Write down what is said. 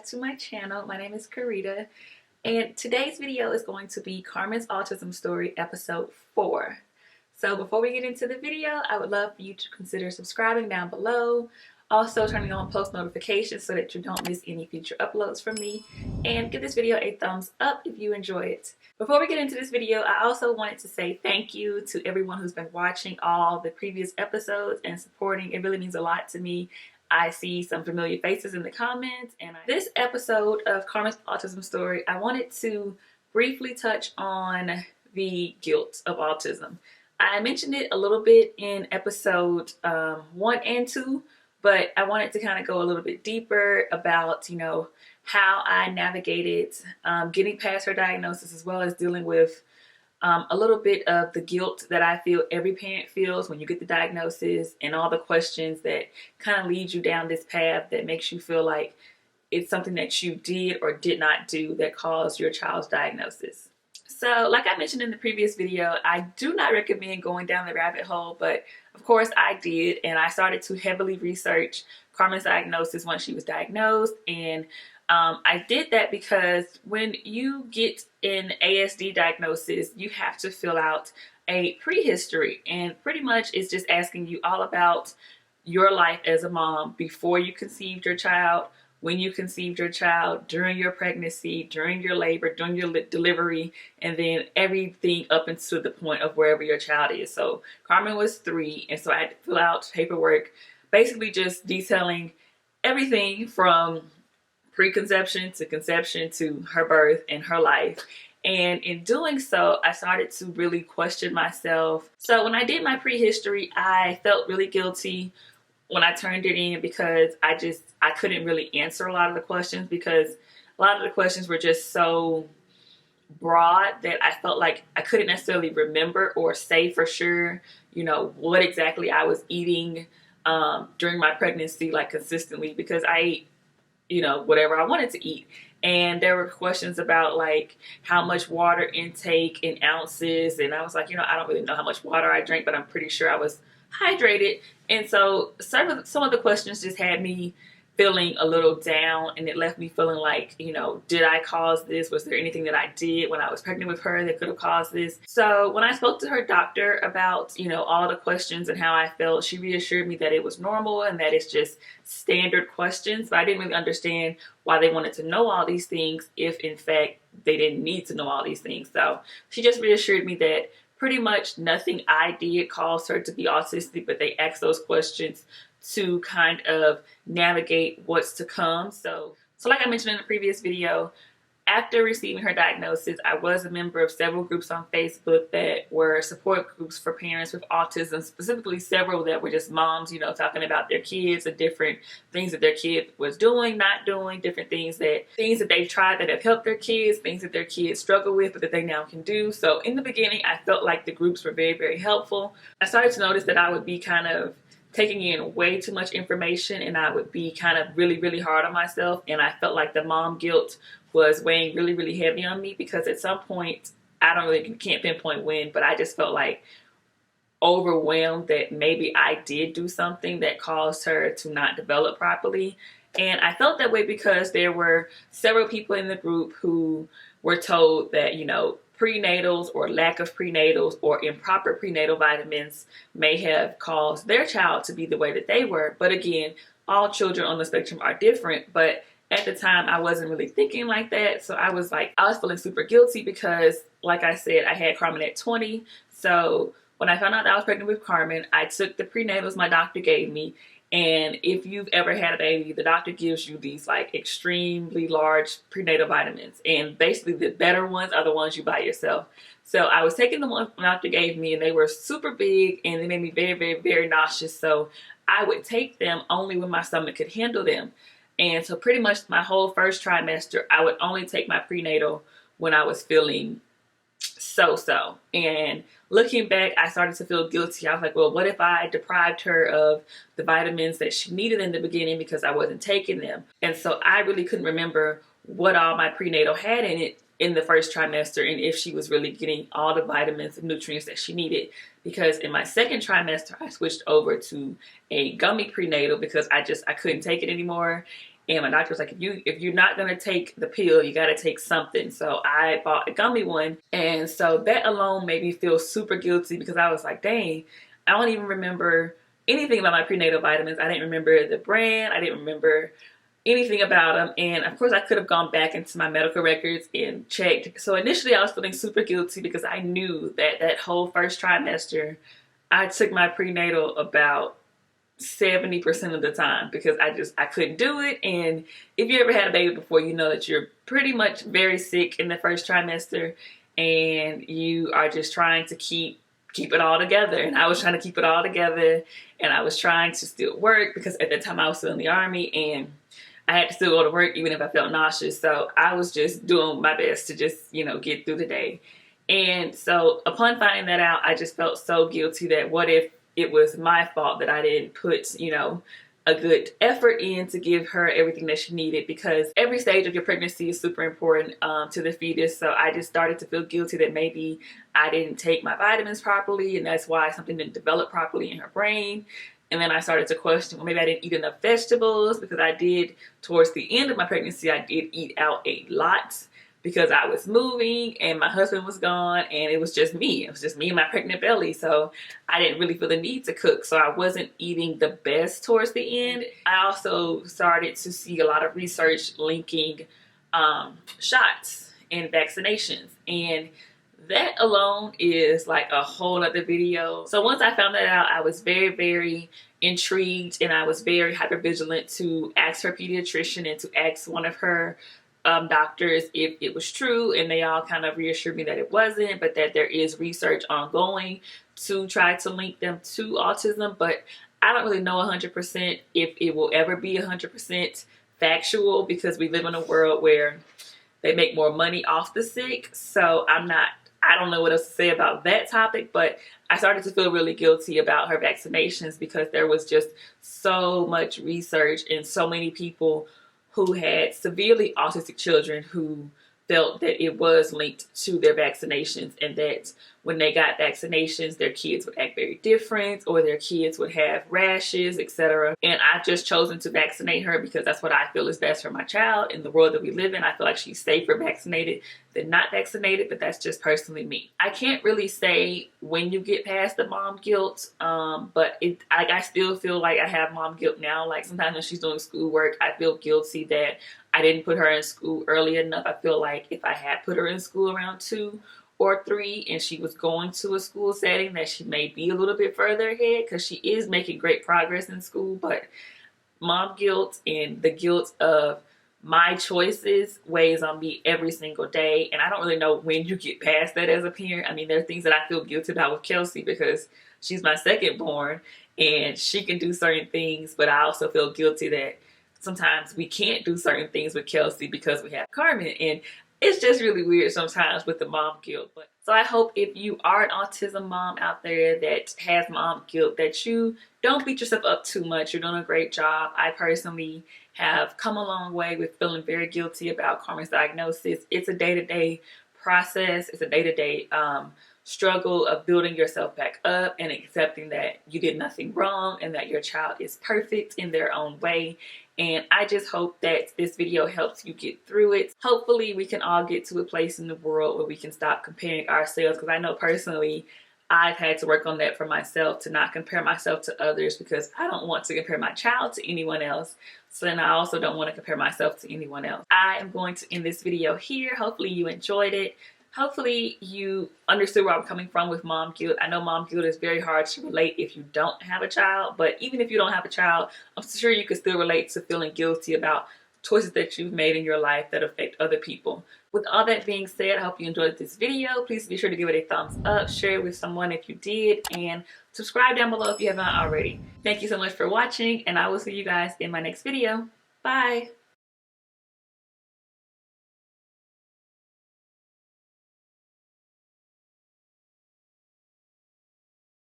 back to my channel. My name is Karita, and today's video is going to be Carmen's Autism Story episode 4. So before we get into the video, I would love for you to consider subscribing down below, also turning on post notifications so that you don't miss any future uploads from me, and give this video a thumbs up if you enjoy it. Before we get into this video, I also wanted to say thank you to everyone who's been watching all the previous episodes and supporting. It really means a lot to me. I see some familiar faces in the comments, and this episode of Carmen's Autism Story, I wanted to briefly touch on the guilt of autism. I mentioned it a little bit in episode 1 and 2, but I wanted to kind of go a little bit deeper about, how I navigated getting past her diagnosis, as well as dealing with a little bit of the guilt that I feel every parent feels when you get the diagnosis, and all the questions that kind of lead you down this path that makes you feel like it's something that you did or did not do that caused your child's diagnosis. So like I mentioned in the previous video, I do not recommend going down the rabbit hole, but of course I did, and I started to heavily research Carmen's diagnosis once she was diagnosed. And I did that because when you get an ASD diagnosis, you have to fill out a prehistory, and pretty much it's just asking you all about your life as a mom before you conceived your child, when you conceived your child, during your pregnancy, during your labor, during your delivery, and then everything up until the point of wherever your child is. So Carmen was 3, and so I had to fill out paperwork basically just detailing everything from preconception to conception to her birth and her life. And in doing so, I started to really question myself. So when I did my prehistory, I felt really guilty when I turned it in, because I couldn't really answer a lot of the questions, because a lot of the questions were just so broad that I felt like I couldn't necessarily remember or say for sure, what exactly I was eating during my pregnancy, like consistently, because I ate whatever I wanted to eat. And there were questions about like how much water intake in ounces. And I was like, I don't really know how much water I drank, but I'm pretty sure I was hydrated. And so some of the questions just had me feeling a little down, and it left me feeling like, did I cause this? Was there anything that I did when I was pregnant with her that could have caused this? So when I spoke to her doctor about, all the questions and how I felt, she reassured me that it was normal and that it's just standard questions. But I didn't really understand why they wanted to know all these things if in fact they didn't need to know all these things. So she just reassured me that pretty much nothing I did caused her to be autistic, but they asked those questions to kind of navigate what's to come. So like I mentioned in the previous video, after receiving her diagnosis, I was a member of several groups on Facebook that were support groups for parents with autism, specifically several that were just moms, talking about their kids and different things that their kid was doing, not doing, different things that they've tried that have helped their kids, things that their kids struggle with, but that they now can do. So in the beginning, I felt like the groups were very, very helpful. I started to notice that I would be kind of taking in way too much information, and I would be kind of really, really hard on myself. And I felt like the mom guilt was weighing really, really heavy on me, because at some point, can't pinpoint when, but I just felt like overwhelmed that maybe I did do something that caused her to not develop properly. And I felt that way because there were several people in the group who were told that, prenatals or lack of prenatals or improper prenatal vitamins may have caused their child to be the way that they were. But again, all children on the spectrum are different. But at the time, I wasn't really thinking like that. So I was feeling super guilty because, like I said, I had Carmen at 20. So when I found out that I was pregnant with Carmen, I took the prenatals my doctor gave me. And if you've ever had a baby, the doctor gives you these extremely large prenatal vitamins. And basically the better ones are the ones you buy yourself. So I was taking the ones the doctor gave me, and they were super big, and they made me very, very, very nauseous. So I would take them only when my stomach could handle them. And so pretty much my whole first trimester, I would only take my prenatal when I was feeling so. And looking back, I started to feel guilty. I was like, well, what if I deprived her of the vitamins that she needed in the beginning because I wasn't taking them? And so I really couldn't remember what all my prenatal had in it in the first trimester, and if she was really getting all the vitamins and nutrients that she needed. Because in my second trimester, I switched over to a gummy prenatal because I couldn't take it anymore. And my doctor was like, if you're not gonna take the pill, you gotta take something. So I bought a gummy one, and so that alone made me feel super guilty because I was like, dang, I don't even remember anything about my prenatal vitamins. I didn't remember the brand. I didn't remember anything about them. And of course I could have gone back into my medical records and checked. So initially I was feeling super guilty because I knew that that whole first trimester I took my prenatal about 70% of the time because I couldn't do it. And if you ever had a baby before, you know that you're pretty much very sick in the first trimester and you are just trying to keep it all together. And I was trying to keep it all together, and I was trying to still work because at that time I was still in the Army and I had to still go to work even if I felt nauseous. So I was just doing my best to just, you know, get through the day. And so upon finding that out, I just felt so guilty that what if it was my fault that I didn't put, you know, a good effort in to give her everything that she needed, because every stage of your pregnancy is super important to the fetus. So I just started to feel guilty that maybe I didn't take my vitamins properly, and that's why something didn't develop properly in her brain. And then I started to question, well, maybe I didn't eat enough vegetables, because I did, towards the end of my pregnancy, I did eat out a lot because I was moving and my husband was gone and it was just me. It was just me and my pregnant belly. So I didn't really feel the need to cook. So I wasn't eating the best towards the end. I also started to see a lot of research linking shots and vaccinations. And that alone is like a whole other video. So once I found that out, I was very, very intrigued, and I was very hypervigilant to ask her pediatrician and to ask one of her doctors if it was true, and they all kind of reassured me that it wasn't, but that there is research ongoing to try to link them to autism. But I don't really know 100% if it will ever be 100% factual, because we live in a world where they make more money off the sick. So I don't know what else to say about that topic, but I started to feel really guilty about her vaccinations because there was just so much research and so many people who had severely autistic children who felt that it was linked to their vaccinations, and that when they got vaccinations, their kids would act very different, or their kids would have rashes, etc. And I've just chosen to vaccinate her because that's what I feel is best for my child. In the world that we live in, I feel like she's safer vaccinated than not vaccinated, but that's just personally me. I can't really say when you get past the mom guilt, but I still feel like I have mom guilt now. Like sometimes when she's doing schoolwork, I feel guilty that I didn't put her in school early enough. I feel like if I had put her in school around 2 or 3 and she was going to a school setting, that she may be a little bit further ahead, because she is making great progress in school. But mom guilt and the guilt of my choices weighs on me every single day, and I don't really know when you get past that as a parent. I mean, there are things that I feel guilty about with Kelsey because she's my second born and she can do certain things, but I also feel guilty that sometimes we can't do certain things with Kelsey because we have Carmen, and it's just really weird sometimes with the mom guilt. But so I hope if you are an autism mom out there that has mom guilt, that you don't beat yourself up too much. You're doing a great job. I personally have come a long way with feeling very guilty about Carmen's diagnosis. It's a day-to-day process. It's a day-to-day struggle of building yourself back up and accepting that you did nothing wrong and that your child is perfect in their own way. And I just hope that this video helps you get through it. Hopefully we can all get to a place in the world where we can stop comparing ourselves, because I know personally I've had to work on that for myself, to not compare myself to others, because I don't want to compare my child to anyone else. So then I also don't want to compare myself to anyone else. I am going to end this video here. Hopefully you enjoyed it. Hopefully you understood where I'm coming from with mom guilt. I know mom guilt is very hard to relate if you don't have a child, but even if you don't have a child, I'm sure you can still relate to feeling guilty about choices that you've made in your life that affect other people. With all that being said, I hope you enjoyed this video. Please be sure to give it a thumbs up, share it with someone if you did, and subscribe down below if you have not already. Thank you so much for watching, and I will see you guys in my next video. Bye!